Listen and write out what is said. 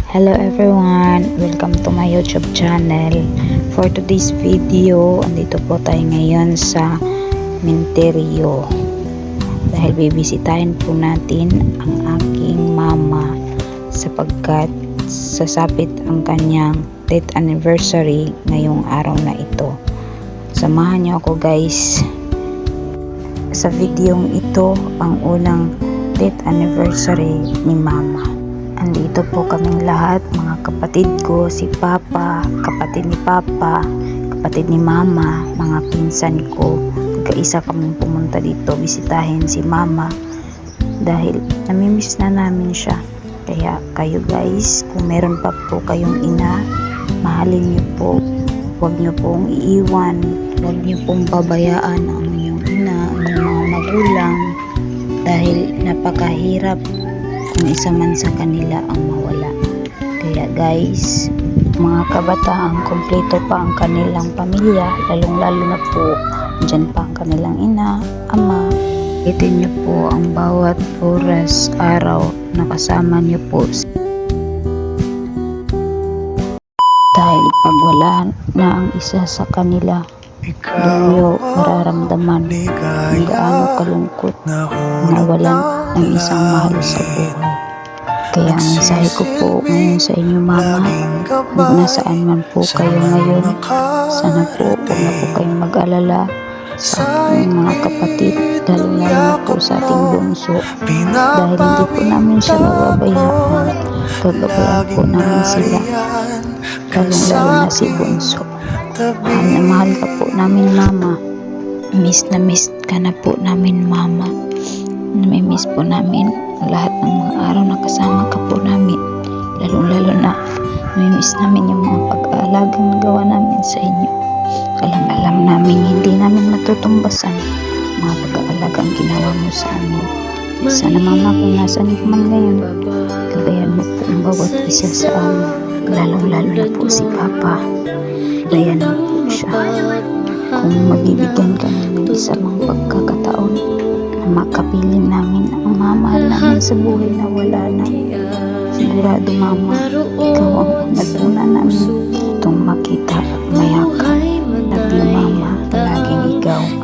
Hello everyone! Welcome to my YouTube channel. For today's video, andito po tayo ngayon sa Minterio. Dahil bibisitahin po natin ang aking mama sapagkat sasapit ang kanyang death anniversary ngayong araw na ito. Samahan niyo ako guys. Sa videong ito, ang unang death anniversary ni mama. Andito po kaming lahat, mga kapatid ko, si Papa, kapatid ni Papa, kapatid ni Mama, mga pinsan ko. Magkaisa kaming pumunta dito, bisitahin si Mama dahil namimiss na namin siya. Kaya kayo guys, kung meron pa po kayong ina, mahalin niyo po. Huwag niyo pong iiwan, huwag niyo pong babayaan ang inyong ina, ang inyong mga magulang dahil napakahirap kung isa man sa kanila ang mawala. Kaya guys, mga kabataan, kompleto pa ang kanilang pamilya, lalong lalo na po dyan pa ang kanilang ina, ama. Itin niyo po ang bawat oras, araw na kasama niyo po. Dahil pag wala na ang isa sa kanila, doon niyo mararamdaman kung gaano kalungkot na walan ng isang mahal sa buhay. Kaya ang mensahe ko po ngayon sa inyo mama, kung nasaan man po kayo ngayon, sana po huwag na po kayong mag-alala sa ating mga kapatid, lalo na po sa ating bunso, dahil hindi po namin siya babayaan, gagabayan po namin sila, lalo na si bunso. Mahal na mahal ka po namin mama, miss na miss ka na po namin mama. Namimiss po namin lahat ng mga araw na kasama ka po namin, lalo na namimiss namin yung mga pag-aalagang nagawa namin sa inyo. Alam namin hindi namin matutumbasan mga pag-aalagang ginawa mo sa amin. Sana mama, kung nasan ka man ngayon, gabayan mo po ang bawat isa sa amin, lalo na po si Papa. Gabayan mo po siya. Kung mabibigyan kami ng isang pagkakataon na makapiling namin ang mamahal namin sa buhay na wala na, sigurado mama, ikaw ang naguna namin itong makita at mayakap. Love you mama, laging ikaw ang